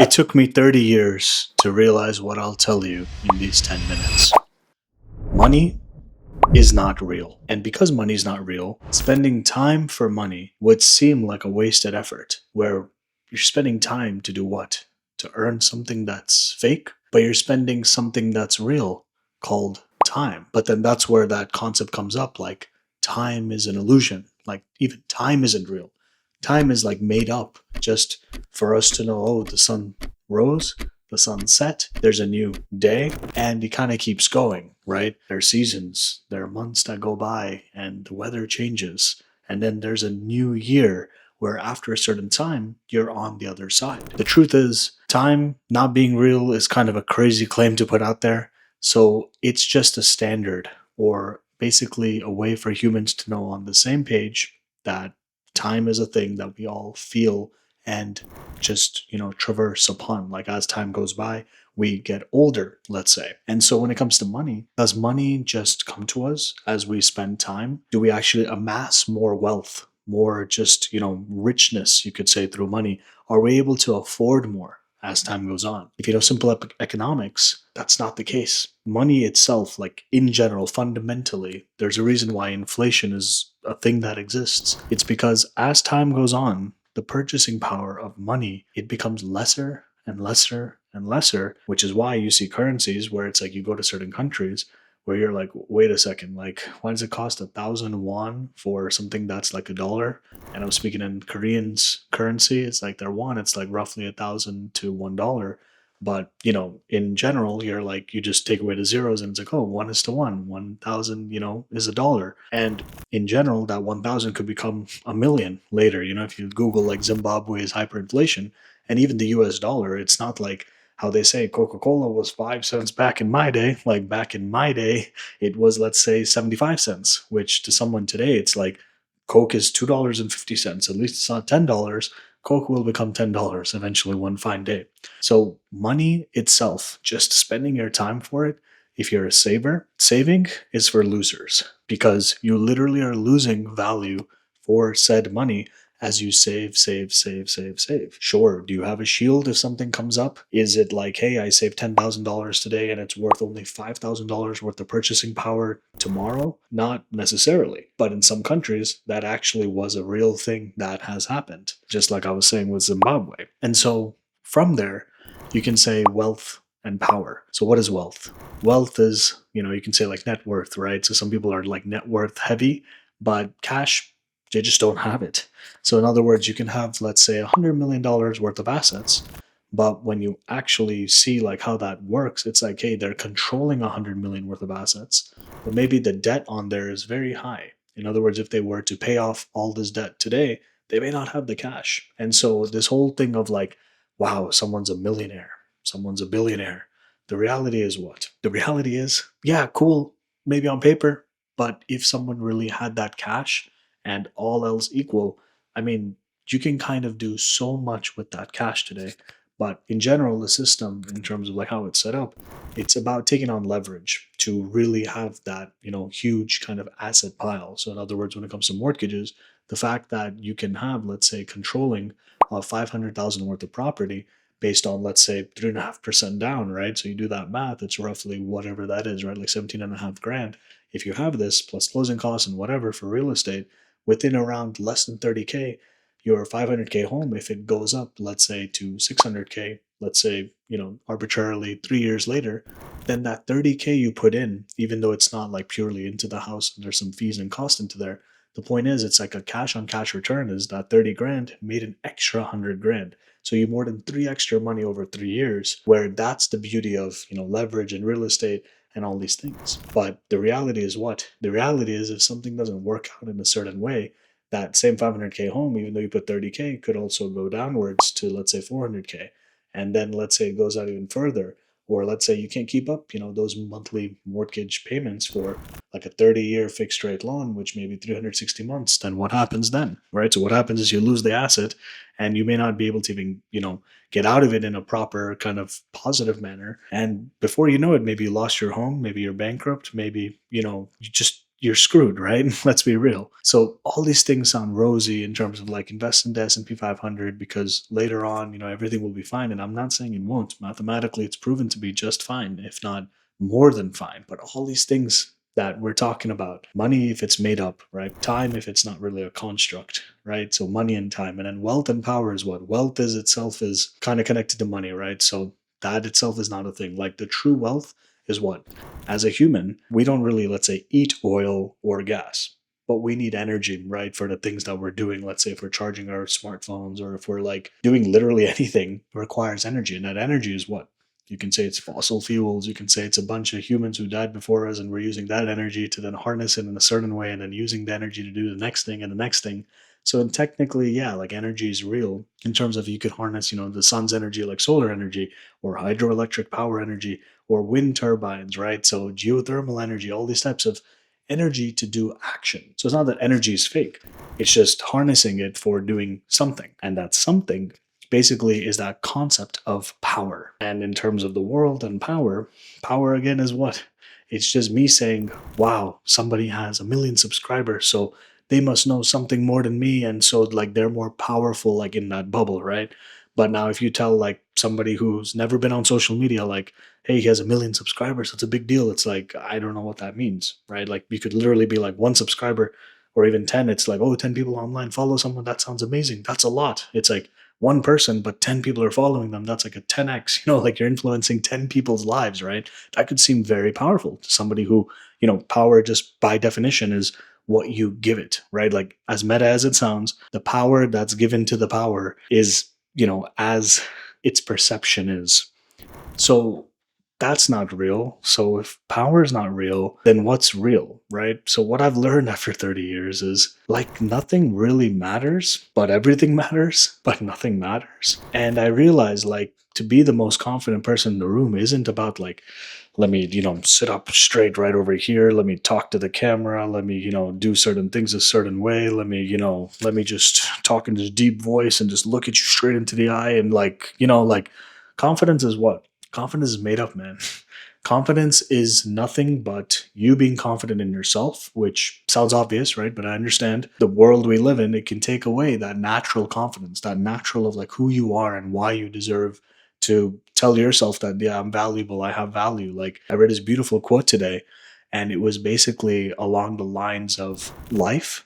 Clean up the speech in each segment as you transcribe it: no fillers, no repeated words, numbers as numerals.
It took me 30 years to realize what I'll tell you in these 10 minutes. Money is not real. And because money is not real, spending time for money would seem like a wasted effort, where you're spending time to do what? To earn something that's fake, but you're spending something that's real called time. But then that's where that concept comes up, like time is an illusion. Like even time isn't real. Time is like made up just for us to know, oh, the sun rose, the sun set, there's a new day, and it kind of keeps going, right? There are seasons, there are months that go by, and the weather changes. And then there's a new year where after a certain time, you're on the other side. The truth is, time not being real is kind of a crazy claim to put out there. So it's just a standard, or basically a way for humans to know on the same page that time is a thing that we all feel and just, traverse upon. Like as time goes by, we get older, let's say. And so when it comes to money, does money just come to us as we spend time? Do we actually amass more wealth, more just, richness, you could say, through money? Are we able to afford more as time goes on? If you know simple economics, that's not the case. Money itself, like in general, fundamentally, there's a reason why inflation is a thing that exists. It's because as time goes on, the purchasing power of money, it becomes lesser and lesser and lesser, which is why you see currencies where it's like you go to certain countries where you're like, wait a second, like why does it cost 1,000 won for something that's like $1? And I'm speaking in Korean's currency, it's like their won, it's like roughly 1,000 to $1. But in general, you're like you just take away the zeros and it's like, oh, 1:1. 1,000, is $1. And in general, that 1,000 could become a million later. If you Google like Zimbabwe's hyperinflation and even the US dollar, it's not like how they say Coca-Cola was 5 cents back in my day. Like back in my day, it was, let's say, 75 cents, which to someone today, it's like Coke is $2.50. At least it's not $10. Coke will become $10 eventually one fine day. So money itself, just spending your time for it, if you're a saver, saving is for losers because you literally are losing value for said money as you save, save, save, save, save. Sure, do you have a shield if something comes up? Is it like, hey, I saved $10,000 today and it's worth only $5,000 worth of purchasing power tomorrow? Not necessarily. But in some countries, that actually was a real thing that has happened, just like I was saying with Zimbabwe. And so from there, you can say wealth and power. So what is wealth? Wealth is, you can say like net worth, right? So some people are like net worth heavy, but cash, they just don't have it. So in other words, you can have, let's say, $100 million worth of assets, but when you actually see like how that works, it's like, hey, they're controlling 100 million worth of assets, but maybe the debt on there is very high. In other words, if they were to pay off all this debt today, they may not have the cash. And so this whole thing of like, wow, someone's a millionaire, someone's a billionaire. The reality is what? The reality is, yeah, cool, maybe on paper, but if someone really had that cash and all else equal, I mean, you can kind of do so much with that cash today. But in general, the system, in terms of like how it's set up, it's about taking on leverage to really have that, huge kind of asset pile. So in other words, when it comes to mortgages, the fact that you can have, let's say, controlling of 500,000 worth of property based on, let's say, 3.5% down, right? So you do that math, it's roughly whatever that is, right? Like 17.5 grand. If you have this plus closing costs and whatever for real estate, within around less than 30K, your 500K home, if it goes up, let's say to 600K, let's say, arbitrarily 3 years later, then that 30K you put in, even though it's not like purely into the house and there's some fees and cost into there, the point is it's like a cash on cash return is that 30 grand made an extra 100 grand. So you more than three extra money over 3 years, where that's the beauty of, leverage and real estate and all these things. But the reality is what? The reality is if something doesn't work out in a certain way, that same 500K home, even though you put 30K, could also go downwards to, let's say, 400K. And then let's say it goes out even further. Or let's say you can't keep up, those monthly mortgage payments for like a 30-year fixed rate loan, which may be 360 months. Then what happens then, right? So what happens is you lose the asset and you may not be able to even, get out of it in a proper kind of positive manner. And before you know it, maybe you lost your home, maybe you're bankrupt, maybe, you just you're screwed, right? Let's be real. So all these things sound rosy in terms of like invest in the S&P 500 because later on, everything will be fine. And I'm not saying it won't. Mathematically, it's proven to be just fine, if not more than fine. But all these things that we're talking about, money if it's made up, right? Time if it's not really a construct, right? So money and time. And then wealth and power is what? Wealth is itself is kind of connected to money, right? So that itself is not a thing. Like the true wealth is what? As a human, we don't really, let's say, eat oil or gas, but we need energy, right? For the things that we're doing. Let's say if we're charging our smartphones or if we're like doing literally anything, it requires energy. And that energy is what? You can say it's fossil fuels. You can say it's a bunch of humans who died before us and we're using that energy to then harness it in a certain way and then using the energy to do the next thing and the next thing. So and technically, yeah, like energy is real in terms of you could harness, the sun's energy like solar energy or hydroelectric power energy or wind turbines, right? So geothermal energy, all these types of energy to do action. So it's not that energy is fake. It's just harnessing it for doing something. And that something basically is that concept of power. And in terms of the world and power, power again is what? It's just me saying, wow, somebody has 1 million subscribers. So they must know something more than me. And so like they're more powerful, like in that bubble, right? But now if you tell like somebody who's never been on social media, like, hey, he has 1 million subscribers, that's a big deal. It's like, I don't know what that means, right? Like you could literally be like 1 subscriber or even 10. It's like, oh, 10 people online follow someone. That sounds amazing. That's a lot. It's like one person, but 10 people are following them. That's like a 10x, like you're influencing 10 people's lives, right? That could seem very powerful to somebody who, power just by definition is what you give it, right? Like as meta as it sounds, the power that's given to the power is, as its perception is. So that's not real. So if power is not real, then what's real, right? So what I've learned after 30 years is like nothing really matters, but everything matters, but nothing matters. And I realized like to be the most confident person in the room isn't about like, let me, sit up straight right over here. Let me talk to the camera. Let me, do certain things a certain way. Let me just talk in this deep voice and just look at you straight into the eye. And like, like confidence is what? Confidence is made up, man. Confidence is nothing but you being confident in yourself, which sounds obvious, right? But I understand the world we live in, it can take away that natural confidence, that natural of like who you are and why you deserve to tell yourself that, yeah, I'm valuable, I have value. Like I read this beautiful quote today, and it was basically along the lines of life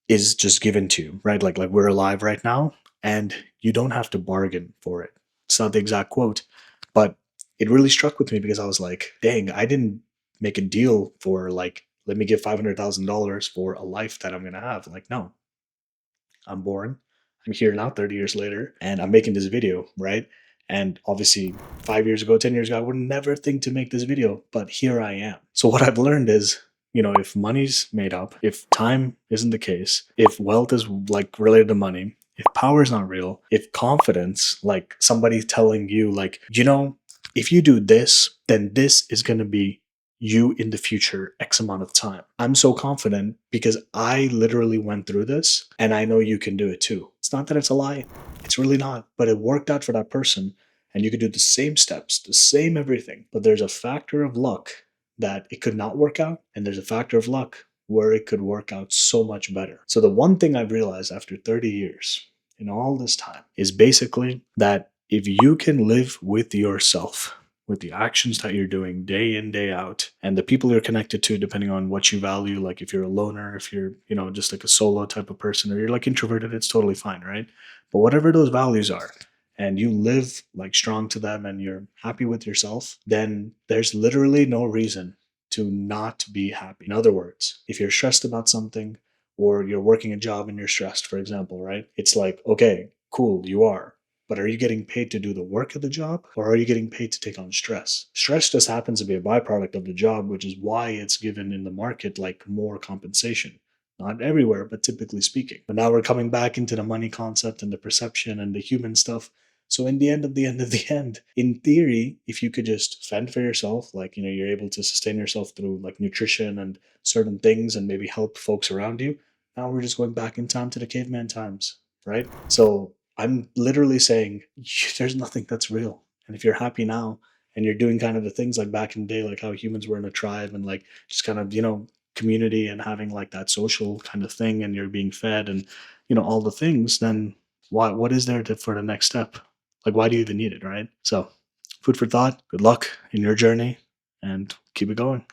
is just given to you, right? Like we're alive right now, and you don't have to bargain for it. It's not the exact quote, but it really struck with me because I was like, dang, I didn't make a deal for like, let me give $500,000 for a life that I'm going to have. Like, no, I'm born. I'm here now 30 years later and I'm making this video, right? And obviously 5 years ago, 10 years ago, I would never think to make this video, but here I am. So what I've learned is, if money's made up, if time isn't the case, if wealth is like related to money, if power is not real, if confidence, like somebody telling you like, if you do this, then this is going to be you in the future X amount of time. I'm so confident because I literally went through this and I know you can do it too. It's not that it's a lie. It's really not, but it worked out for that person and you could do the same steps, the same everything, but there's a factor of luck that it could not work out and there's a factor of luck where it could work out so much better. So the one thing I've realized after 30 years in all this time is basically that if you can live with yourself, with the actions that you're doing day in, day out, and the people you're connected to, depending on what you value, like if you're a loner, if you're, just like a solo type of person, or you're like introverted, it's totally fine, right? But whatever those values are, and you live like strong to them and you're happy with yourself, then there's literally no reason to not be happy. In other words, if you're stressed about something or you're working a job and you're stressed, for example, right? It's like, okay, cool, you are. But are you getting paid to do the work of the job or are you getting paid to take on stress? Stress just happens to be a byproduct of the job, which is why it's given in the market like more compensation. Not everywhere, but typically speaking. But now we're coming back into the money concept and the perception and the human stuff. So in the end of the end of the end, in theory, if you could just fend for yourself, like, you're able to sustain yourself through like nutrition and certain things and maybe help folks around you. Now we're just going back in time to the caveman times, right? So I'm literally saying there's nothing that's real. And if you're happy now and you're doing kind of the things like back in the day, like how humans were in a tribe and like just kind of, community and having like that social kind of thing, and you're being fed and all the things, then what is there for the next step? Like, why do you even need it, right? So, food for thought. Good luck in your journey, and keep it going.